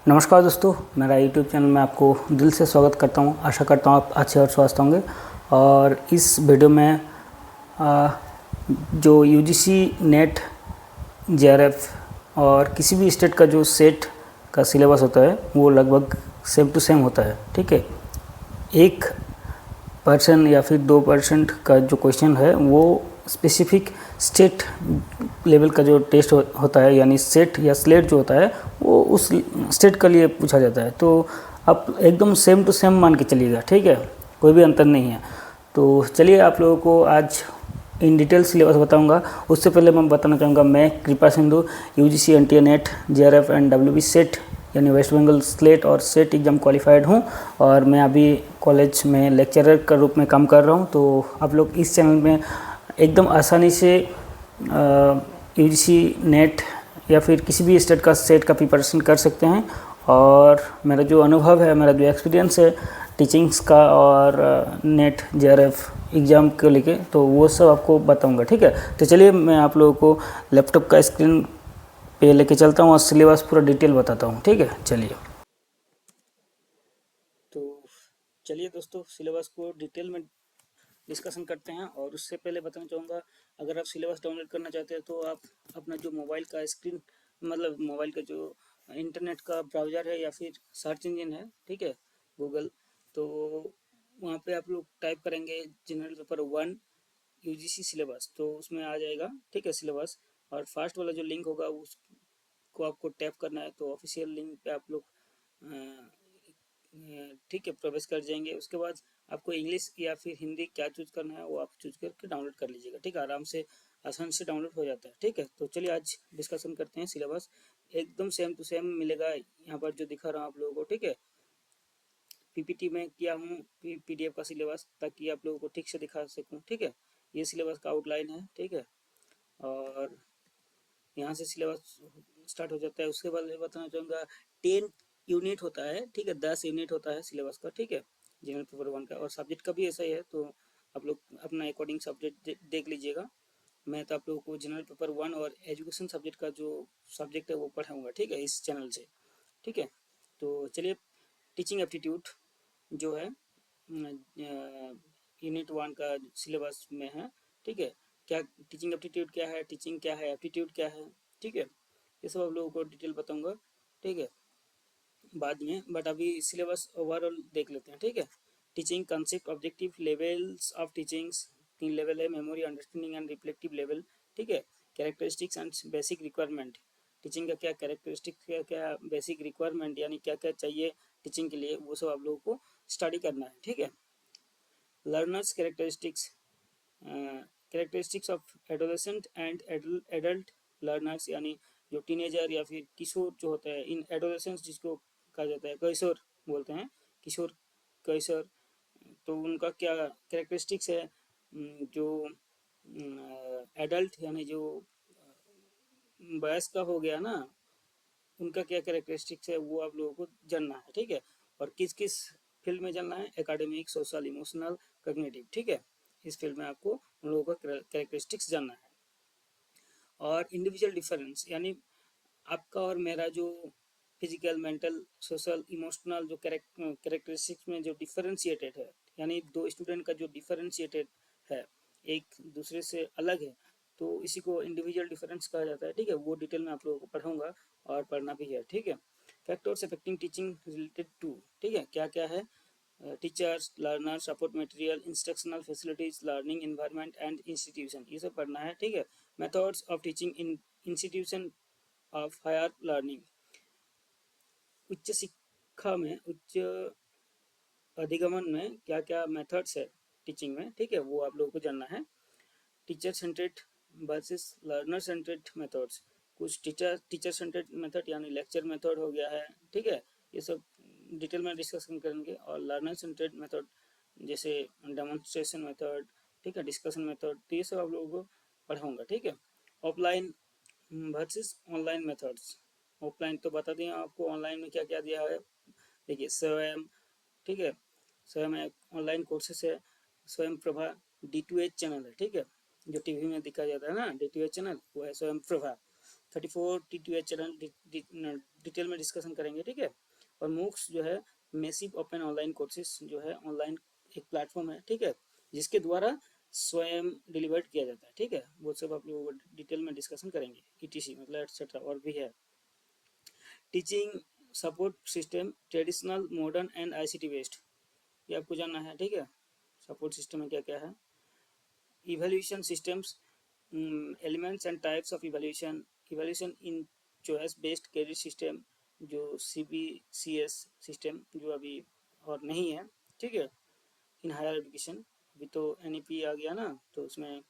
नमस्कार दोस्तों, मेरा यूट्यूब चैनल में आपको दिल से स्वागत करता हूं। आशा करता हूं आप अच्छे और स्वस्थ होंगे। और इस वीडियो में जो यूजीसी नेट जेआरएफ और किसी भी स्टेट का जो सेट का सिलेबस होता है वो लगभग सेम टू सेम होता है। ठीक है, 1% या फिर 2% का जो क्वेश्चन है वो स्पेसिफिक स्टेट लेवल का जो टेस्ट होता है, यानी सेट या स्लेट जो होता है वो उस स्टेट के लिए पूछा जाता है। तो आप एकदम सेम टू सेम मान के चलिएगा, ठीक है, कोई भी अंतर नहीं है। तो चलिए आप लोगों को आज इन डिटेल सिलेबस बताऊंगा। उससे पहले मैं बताना चाहूँगा, मैं कृपा Sindhu UGC NTA net JRF and WB set यानी वेस्ट बंगाल स्लेट और सेट एग्ज़ाम क्वालिफाइड हूँ और मैं अभी कॉलेज में लेक्चरर का रूप में काम कर रहा हूँ। तो आप लोग इस चैनल में एकदम आसानी से यूजीसी नेट या फिर किसी भी स्टेट का सेट का प्रिपरेशन कर सकते हैं। और मेरा जो अनुभव है, मेरा जो एक्सपीरियंस है टीचिंग्स का और नेट जेआरएफ एग्ज़ाम को लेके, तो वो सब आपको बताऊंगा। ठीक है, तो चलिए मैं आप लोगों को लैपटॉप का स्क्रीन पे लेके चलता हूँ और सिलेबस पूरा डिटेल बताता हूँ। ठीक है, चलिए। तो चलिए दोस्तों, सिलेबस को डिटेल में डिस्कशन करते हैं। और उससे पहले बताना चाहूँगा, अगर आप सिलेबस डाउनलोड करना चाहते हैं तो आप अपना जो मोबाइल का स्क्रीन मतलब मोबाइल का जो इंटरनेट का ब्राउज़र है या फिर सर्च इंजन है, ठीक है, गूगल, तो वहाँ पे आप लोग टाइप करेंगे जनरल पेपर 1 यूजीसी सिलेबस, तो उसमें आ जाएगा, ठीक है, सिलेबस। और फर्स्ट वाला जो लिंक होगा उसको आपको टैप करना है, तो ऑफिशियल लिंक पे आप लोग ठीक है प्रवेश कर जाएंगे। उसके बाद आपको इंग्लिश या फिर हिंदी क्या चूज करना है वो आप चूज करके डाउनलोड कर लीजिएगा। ठीक है, आराम से आसान से डाउनलोड हो जाता है। ठीक है, तो चलिए आज डिस्कशन करते हैं। सिलेबस एकदम सेम टू सेम मिलेगा यहाँ पर जो दिखा रहा हूँ आप लोगों को। ठीक है, पीपीटी में किया हूँ पीडीएफ का सिलेबस, ताकि आप लोगों को ठीक से दिखा सकूँ। ठीक है, ये सिलेबस का आउटलाइन है। ठीक है, और यहाँ से सिलेबस स्टार्ट हो जाता है। उसके बाद मैं बताना चाहूँगा 10 यूनिट होता है। ठीक है, 10 यूनिट होता है सिलेबस का। ठीक है, जनरल पेपर 1 का। और सब्जेक्ट का भी ऐसा ही है, तो आप लोग अपना अकॉर्डिंग सब्जेक्ट देख लीजिएगा। मैं तो आप लोगों को जनरल पेपर 1 और एजुकेशन सब्जेक्ट का जो सब्जेक्ट है वो पढ़ाऊँगा। ठीक है, इस चैनल से। ठीक है, तो चलिए टीचिंग एप्टीट्यूड जो है यूनिट 1 का सिलेबस में है। ठीक है, क्या टीचिंग एप्टीट्यूड क्या है, टीचिंग क्या है, एप्टीट्यूड क्या है, ठीक है, ये सब आप लोगों को डिटेल बताऊंगा। ठीक है, बाद में, बट अभी सिलेबस ओवरऑल देख लेते हैं। ठीक है, teaching concept, objective, levels of teachings, 3 level है, memory, understanding and reflective level. ठीक है, characteristics and basic requirement, teaching का क्या कैरेक्टरिस्टिक, क्या क्या बेसिक रिक्वायरमेंट यानी क्या क्या चाहिए टीचिंग के लिए, वो सब आप लोगों को स्टडी करना है। ठीक है, learners characteristics, characteristics of adolescent and adult learners, यानी जो टीनेजर या फिर किशोर जो होता है, इन एडोलेसेंस जिसको कहा जाता है, कैशोर बोलते हैं, किशोर कैशोर, तो उनका क्या कैरेक्टरिस्टिक्स है। जो एडल्ट यानी जो वयस्क का हो गया ना, उनका क्या कैरेक्टरिस्टिक्स है वो आप लोगों को जानना है। ठीक है, और किस किस फील्ड में जानना है, एकेडमिक, सोशल, इमोशनल, कॉग्निटिव। ठीक है, इस फील्ड में आपको उन लोगों का कैरेक्टरिस्टिक्स जानना है। और इंडिविजुअल डिफरेंस यानी आपका और मेरा जो फिजिकल, मेंटल, सोशल, इमोशनल जो कैरेक्टरिस्टिक्स में जो डिफरेंशिएटेड है, यानी दो स्टूडेंट का जो डिफरेंशिएटेड है, एक दूसरे से अलग है, तो इसी को इंडिविजुअल डिफरेंस कहा जाता है। ठीक है, वो डिटेल में आप लोगों को पढ़ाऊंगा और पढ़ना भी है। ठीक है, factors affecting teaching related to, ठीक है, क्या क्या है, teachers, learner, support material, instructional facilities, learning environment and institution, ये सब पढ़ना है। ठीक है, methods of teaching in institution of higher learning, उच्च शिक्षा में, उच्च अधिगमन में क्या क्या मेथड्स है टीचिंग में। ठीक है, वो आप लोगों को जानना है। टीचर सेंट्रेड वर्सेस लर्नर सेंट्रेड मेथड्स, कुछ टीचर सेंट्रेड मेथड यानी लेक्चर मेथड हो गया है। ठीक है, ये सब डिटेल में डिस्कशन करेंगे। और लर्नर सेंट्रेड मेथड जैसे डेमोन्स्ट्रेशन मेथड, ठीक है, डिस्कशन मेथड, तो ये सब आप लोगों को पढ़ाऊंगा। ठीक है, offline versus online methods. Offline तो बता दें आपको, ऑनलाइन में क्या क्या दिया है। देखिए स्वयं, ठीक है, स्वयं एक ऑनलाइन कोर्सेस है। स्वयं प्रभा D2H चैनल है। ठीक है, जो टीवी में दिखा जाता है ना D2H चैनल, वो है स्वयं प्रभा। 34 D2H चैनल डिटेल में डिस्कशन करेंगे, ठीक है। और मूक्स जो है मैसिव ओपन ऑनलाइन कोर्सेज जो है ऑनलाइन एक प्लेटफॉर्म है, ठीक है, जिसके द्वारा स्वयं डिलीवर्ड किया जाता है, ठीक है। वो सब आप लोग डिटेल में डिस्कशन करेंगे, ईटीसी मतलब एटसेट्रा। और भी है teaching support system traditional modern and ICT based, ये आपको जानना है, ठीक है। सपोर्ट सिस्टम में क्या क्या है, evaluation systems, elements and types of evaluation, evaluation in choice based credit system जो सीबीसीएस सिस्टम जो अभी और नहीं है, ठीक है, इन हायर एजुकेशन। अभी तो एनईपी आ गया ना, तो उसमें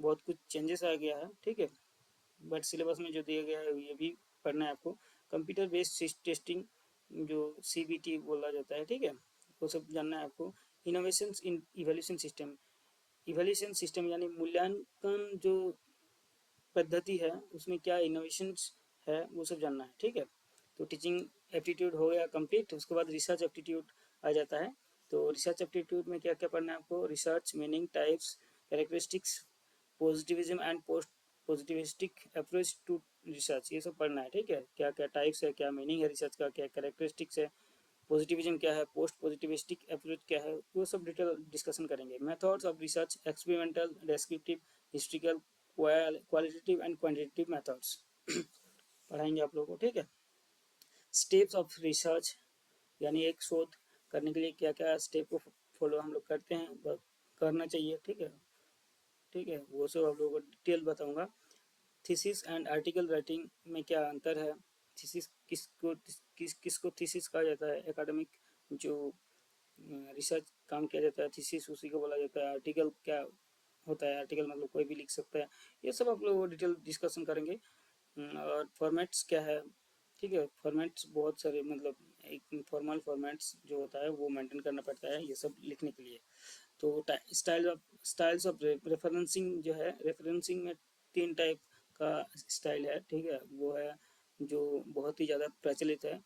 बहुत कुछ चेंजेस आ गया है, ठीक है। बट सिलेबस में जो दिया गया है ये भी पढ़ना है आपको। कंप्यूटर बेस्ड टेस्टिंग जो सीबीटी बोला जाता है, ठीक है, वो सब जानना है आपको। Innovation in evaluation system, evaluation system यानी मूल्यांकन जो पद्धति है उसमें क्या इनोवेशंस है वो सब जानना है, ठीक है। तो टीचिंग एप्टीट्यूड हो गया कंप्लीट। उसके बाद रिसर्च एप्टीट्यूड आ जाता है। तो रिसर्च एप्टीट्यूड में क्या क्या पढ़ना है आपको, research meaning, types, characteristics, positivism and post positivistic approach to research, ये सब पढ़ना है, ठीक है। क्या क्या टाइप्स है, क्या मीनिंग है रिसर्च का, क्या कैरेक्टरिस्टिक्स है, पॉजिटिविज्म क्या है, पोस्ट पॉजिटिविस्टिक अप्रोच क्या है, वो सब डिटेल डिस्कशन करेंगे। Methods of research, experimental, descriptive, historical, qualitative and quantitative methods पढ़ाएंगे आप लोगों को, ठीक है। स्टेप्स ऑफ रिसर्च यानी एक शोध करने के लिए क्या क्या स्टेप को फॉलो हम लोग करते हैं, करना चाहिए, ठीक है, ठीक है, वो सब आप लोगों को डिटेल बताऊंगा। थीसिस एंड आर्टिकल राइटिंग में क्या अंतर है, थीसिस किसको थीसिस कहा जाता है, एकेडमिक जो रिसर्च काम किया जाता है थीसिस उसी को बोला जाता है। आर्टिकल क्या होता है, आर्टिकल मतलब कोई भी लिख सकता है, ये सब आप लोग डिटेल डिस्कशन करेंगे। और फॉर्मेट्स क्या है, ठीक है, फॉर्मेट्स बहुत सारे मतलब एक फॉर्मल फॉर्मेट्स जो होता है वो मेंटेन करना पड़ता है ये सब लिखने के लिए। तो स्टाइल्स ऑफ रेफरेंसिंग जो है, रेफरेंसिंग में 3 टाइप का स्टाइल है, ठीक है। वो है जो बहुत ही ज़्यादा प्रचलित है,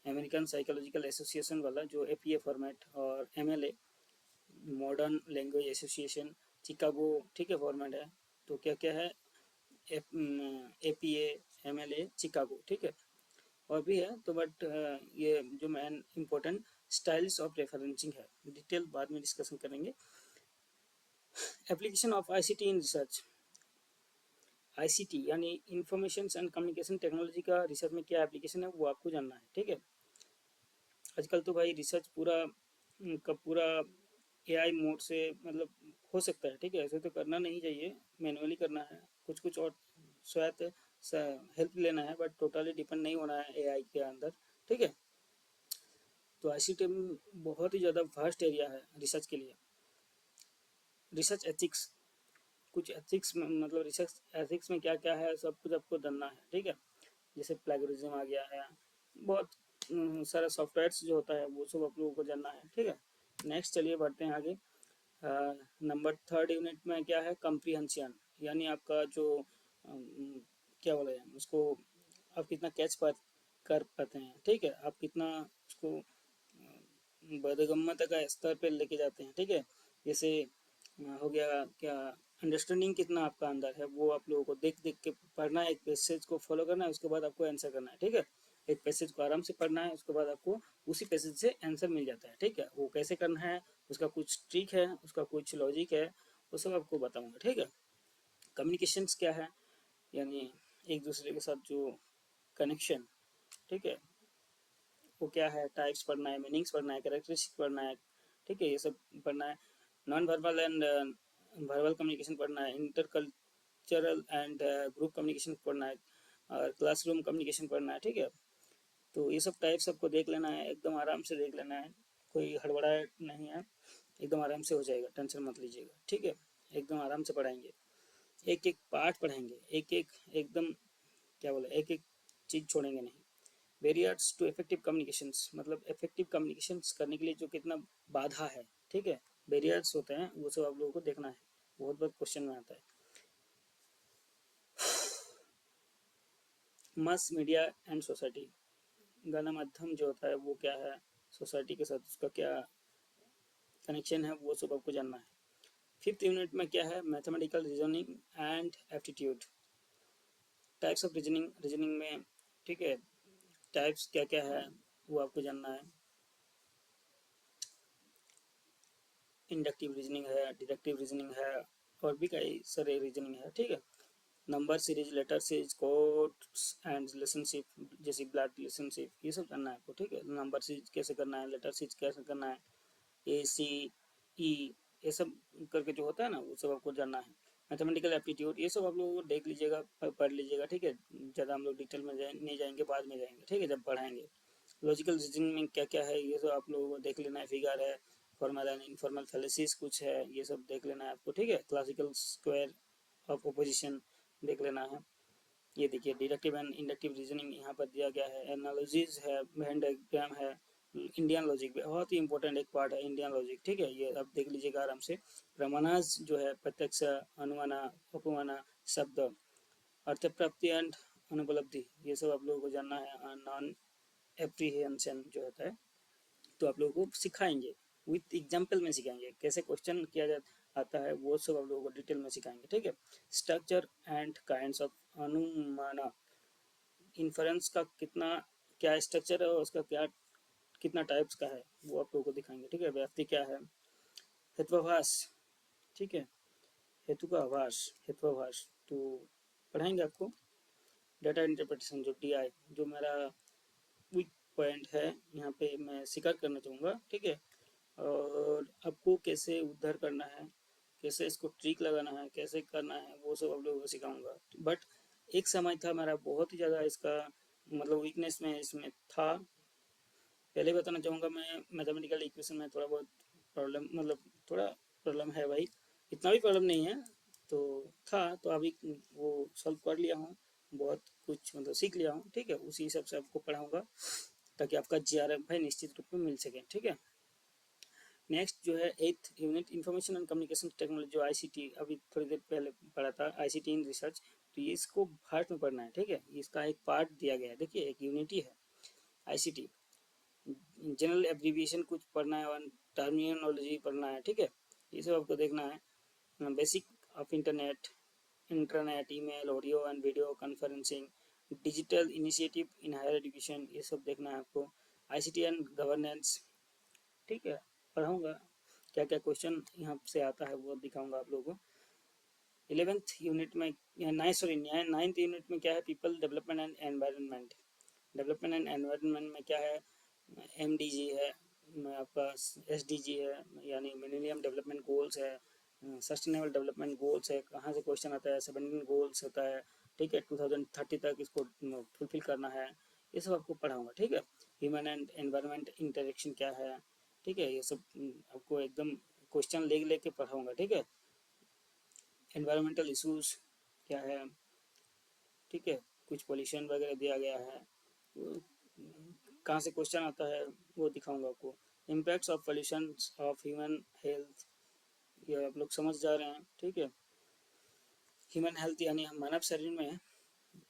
अमेरिकन साइकोलॉजिकल एसोसिएशन वाला जो एपीए फॉर्मेट, और MLA modern language association Chicago, ठीक है, फॉर्मेट है। तो क्या क्या है, एपीए, एमएलए, चिकागो, ठीक है, और भी है तो बट ये जो main important styles of referencing है, डिटेल बाद में डिस्कशन करेंगे। Application of ICT in research, ICT यानी इंफॉर्मेशन एंड कम्युनिकेशन टेक्नोलॉजी का रिसर्च में क्या एप्लीकेशन है वो आपको जानना है, ठीक है। आजकल तो भाई रिसर्च पूरा का पूरा एआई मोड से मतलब हो सकता है, ठीक है, ऐसे तो करना नहीं चाहिए, मैनुअली करना है, कुछ कुछ और स्वायत्त हेल्प लेना है, बट टोटली डिपेंड नहीं होना है एआई के अंदर, ठीक है। तो आईसीटी बहुत ही ज़्यादा वास्ट एरिया है रिसर्च के लिए। रिसर्च एथिक्स, कुछ एथिक्स में मतलब रिसर्च एथिक्स में क्या क्या है सब कुछ आपको जानना है, ठीक है। जैसे प्लेगरिज्म आ गया है, बहुत सारा सॉफ्टवेयर्स जो होता है वो सब आप लोगों को जानना है, ठीक है। नेक्स्ट चलिए बढ़ते हैं आगे। नंबर 3rd यूनिट में क्या है, कम्प्रीहेंशन यानी आपका जो क्या बोला जाए उसको, आप कितना कर पाते हैं, ठीक है, आप कितना उसको बोधगम्यता का स्तर पे लेके जाते हैं, ठीक है। जैसे हो गया क्या, अंडरस्टैंडिंग कितना आपका अंदर है वो आप लोगों को देख देख के पढ़ना है, एक पैसेज को फॉलो करना है, उसके बाद आपको आंसर करना है, ठीक है। एक पैसेज को आराम से पढ़ना है, उसके बाद आपको उसी पैसेज से आंसर मिल जाता है, ठीक है। वो कैसे करना है, उसका कुछ ट्रिक है, उसका कुछ लॉजिक है, वो सब आपको बताऊंगा, ठीक है। कम्युनिकेशंस क्या है, यानी एक दूसरे के साथ जो कनेक्शन, ठीक है, वो क्या है, टाइप्स पढ़ना है, मीनिंग्स पढ़ना है, कैरेक्टरिस्टिक पढ़ना है, ठीक है, ये सब पढ़ना है। Non verbal and verbal communication पढ़ना है, इंटरकल्चरल एंड ग्रुप कम्युनिकेशन पढ़ना है, और क्लासरूम कम्युनिकेशन पढ़ना है, ठीक है। तो ये सब टाइप्स आपको देख लेना है, एकदम आराम से देख लेना है, कोई हड़बड़ा नहीं है, एकदम आराम से हो जाएगा, टेंशन मत लीजिएगा, ठीक है। एकदम आराम से पढ़ाएंगे, एक एक पार्ट पढ़ाएंगे, एक एक एकदम क्या बोले, एक एक चीज़ छोड़ेंगे नहीं। बैरियर्स टू इफेक्टिव कम्युनिकेशंस मतलब इफेक्टिव कम्युनिकेशंस करने के लिए जो कितना बाधा है, ठीक है, बैरियर्स होते हैं वो सब आप लोगों को देखना है, बहुत बहुत क्वेश्चन में आता है। मास मीडिया एंड सोसाइटी, गणमाध्यम जो होता है वो क्या है, सोसाइटी के साथ उसका क्या कनेक्शन है वो सब आपको जानना है। 5th यूनिट में क्या है, mathematical reasoning and aptitude, types of reasoning, reasoning में, ठीक है, टाइप्स क्या क्या है वो आपको जानना है। इंडक्टिव रीजनिंग है, डिडक्टिव रीजनिंग है, और भी कई सारे रीजनिंग है, ठीक है। Number series, letter series, codes and relationship, जैसे ब्लड रिलेशनशिप, ये सब जानना है आपको, ठीक है। नंबर सीरीज कैसे करना है, लेटर सीरीज कैसे करना है, ए सी ई, ये सब करके जो होता है ना, वो सब आपको जानना है। मैथमेटिकल एप्टीट्यूड, ये सब आप लोग देख लीजिएगा, पढ़ लीजिएगा, ठीक है। ज़्यादा हम लोग डिटेल में नहीं जाएंगे, बाद में जाएंगे, ठीक है, जब पढ़ाएंगे। लॉजिकल रीजनिंग में क्या क्या है ये सब आप लोगों को देख लेना है, फिगर है, फॉर्मल एंड इनफॉर्मल फैलेसिस कुछ है, ये सब देख लेना है आपको, ठीक है। क्लासिकल स्क्वायर ऑफ ओपोजिशन देख लेना है। ये देखिए डिडक्टिव एंड इंडक्टिव रीजनिंग यहाँ पर दिया गया है, एनालॉजीज है, वेन डायग्राम है, इंडियन लॉजिक बहुत ही इंपॉर्टेंट एक पार्ट है इंडियन लॉजिक, ठीक है। ये आप देख लीजिएगा आराम से। प्रमाणाज जो है, प्रत्यक्ष, अनुमाना, उपमाना, शब्द, अर्थ प्राप्ति एंड अनुपलब्धि, ये सब आप लोगों को जानना है। नॉन एप्रीहेंशन जो होता है, तो आप लोगों को सिखाएंगे, विथ एग्जाम्पल में सिखाएंगे, कैसे क्वेश्चन किया जाता आता है, वो सब आप लोगों को डिटेल में सिखाएंगे, ठीक है। स्ट्रक्चर एंड काइंड्स ऑफ अनुमाना, इन्फ्रेंस का कितना क्या स्ट्रक्चर है और उसका क्या कितना टाइप्स का है, वो आप लोगों को दिखाएंगे, ठीक है। व्याप्ति क्या है, हेत्वाभास, ठीक है, हेतु का आभास, हेत्वाभास, तो पढ़ाएंगे आपको। डाटा इंटरप्रिटेशन जो डी आई, जो मेरा वीक पॉइंट है, यहाँ पे मैं स्वीकार करना चाहूँगा, ठीक है। और आपको कैसे उद्धार करना है, कैसे इसको ट्रिक लगाना है, कैसे करना है, वो सब आप लोगों को सिखाऊंगा। बट एक समय था मेरा बहुत ही ज़्यादा इसका मतलब वीकनेस में इसमें था। पहले बताना चाहूँगा, मैं मैथमेटिकल इक्वेशन में थोड़ा बहुत प्रॉब्लम, मतलब थोड़ा प्रॉब्लम है भाई, इतना भी प्रॉब्लम नहीं है, तो था, तो अभी वो सॉल्व कर लिया हूँ, बहुत कुछ मतलब सीख लिया हूँ, ठीक है। उसी हिसाब से आपको पढ़ाऊँगा, ताकि आपका जीआरएफ भाई निश्चित रूप में मिल सके, ठीक है। नेक्स्ट जो है 8th unit information and communication technology, जो आईसीटी, अभी थोड़ी देर पहले पढ़ा था, आईसीटी इन रिसर्च, तो ये इसको पार्ट में पढ़ना है, ठीक है। इसका एक पार्ट दिया गया है, देखिए एक यूनिटी है आईसीटी, जनरल एब्रीविएशन कुछ पढ़ना है और टर्मिनोलॉजी पढ़ना है, ठीक है। ये सब आपको देखना है। Basic of internet, internet, email, audio and video conferencing, digital initiative in higher education, ये सब देखना है आपको। आईसीटी एंड गवर्नेंस, ठीक है, पढ़ाऊँगा। क्या क्या क्वेश्चन यहाँ से आता है वो दिखाऊंगा आप लोगों को। 11th यूनिट में, नाइन्थ यूनिट में क्या है, people development and environment. Development and environment में क्या है, एमडीजी है, आपका एसडीजी है, यानी मिलेनियम डेवलपमेंट गोल्स है, सस्टेनेबल डेवलपमेंट गोल्स है, कहाँ से क्वेश्चन आता है, 17 गोल्स होता है, ठीक है। 2030 तक इसको फुलफिल करना है, ये सब आपको पढ़ाऊंगा, ठीक है। ह्यूमन एंड एनवायरनमेंट इंटरेक्शन क्या है, ठीक है, ये सब आपको एकदम क्वेश्चन ले लेके पढ़ाऊंगा, ठीक है। एनवायरमेंटल इश्यूज क्या है, ठीक है, कुछ पोल्यूशन वगैरह दिया गया है, कहाँ से क्वेश्चन आता है वो दिखाऊंगा आपको। Impacts of pollution of human health, ये आप लोग समझ जा रहे हैं, ठीक है। ह्यूमन हेल्थ यानी हम मानव शरीर में,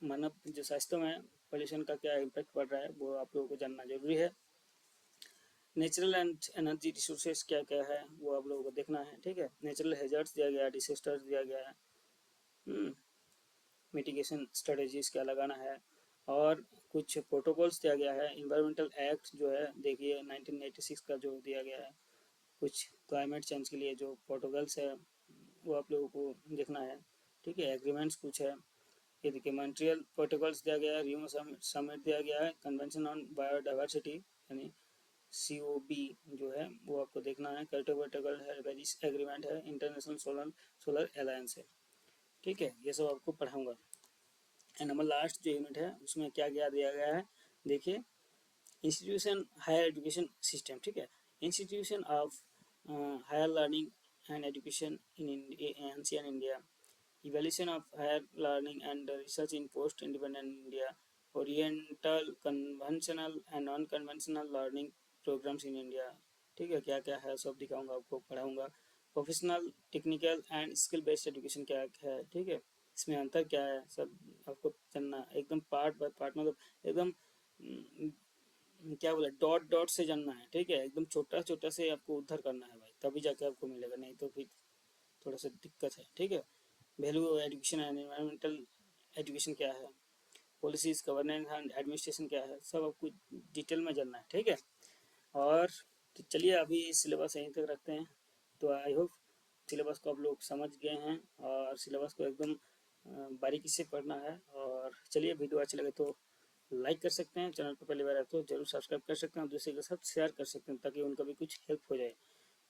मानव जो स्वास्थ्य में पोल्यूशन का क्या इम्पैक्ट पड़ रहा है, वो आप लोगों को जानना जरूरी है। नेचुरल एंड एनर्जी रिसोर्सेज क्या क्या है, वो आप लोगों को देखना है, ठीक है। नेचुरल हैजर्ड्स दिया गया है, डिसेस्टर्स दिया गया है, मिटिगेशन स्ट्रेटजीज क्या लगाना है, और कुछ प्रोटोकॉल्स दिया गया है। इन्वायरमेंटल एक्ट जो है देखिए 1986 का जो दिया गया है, कुछ क्लाइमेट चेंज के लिए जो प्रोटोकॉल्स है वो आप लोगों को देखना है, ठीक है। एग्रीमेंट्स कुछ है, ये देखिए मॉन्ट्रियल प्रोटोकॉल्स दिया गया है, रियो समिट दिया गया है, कन्वेंशन ऑन बायोडाइवर्सिटी यानी COB जो है वो आपको देखना है, क्योटो प्रोटोकॉल है, पेरिस एग्रीमेंट है, इंटरनेशनल सोलर अलायंस है, ठीक है। ये सब आपको पढ़ाऊंगा। एंड नंबर लास्ट जो यूनिट है उसमें क्या क्या दिया गया है, देखिए इंस्टीट्यूशन हायर एजुकेशन सिस्टम, ठीक है। Institution of higher learning and education in Asian India, evaluation of higher learning and research in post-independent India, Oriental conventional and non-conventional learning programs in India, ठीक है। क्या क्या है सब दिखाऊंगा आपको, पढ़ाऊंगा। Professional, technical and skill based education क्या है, ठीक है, इसमें अंतर क्या है, सब आपको जानना एकदम पार्ट बाय पार्ट, मतलब एकदम क्या बोला, डॉट डॉट से जानना है, ठीक है। एकदम छोटा छोटा से आपको उद्धार करना है भाई, तभी जाके आपको मिलेगा, नहीं तो फिर थोड़ा सा दिक्कत है, ठीक है। Value education and environmental education क्या है, पॉलिसीज, गवर्नेंस एंड एडमिनिस्ट्रेशन क्या है, सब आपको डिटेल में जानना है, ठीक है। और तो चलिए अभी सिलेबस यहीं तक रखते हैं। तो आई होप सिलेबस को आप लोग समझ गए हैं और सिलेबस को एकदम बारीकी से पढ़ना है। और चलिए वीडियो अच्छा लगे तो लाइक कर सकते हैं, चैनल पर पहली बार आए तो जरूर सब्सक्राइब कर सकते हैं, दूसरे के साथ शेयर कर सकते हैं ताकि उनका भी कुछ हेल्प हो जाए।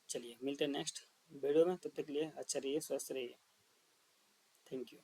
चलिए मिलते हैं नेक्स्ट वीडियो में, तब तक के लिए अच्छा रहिए, स्वस्थ रहिए। Thank you.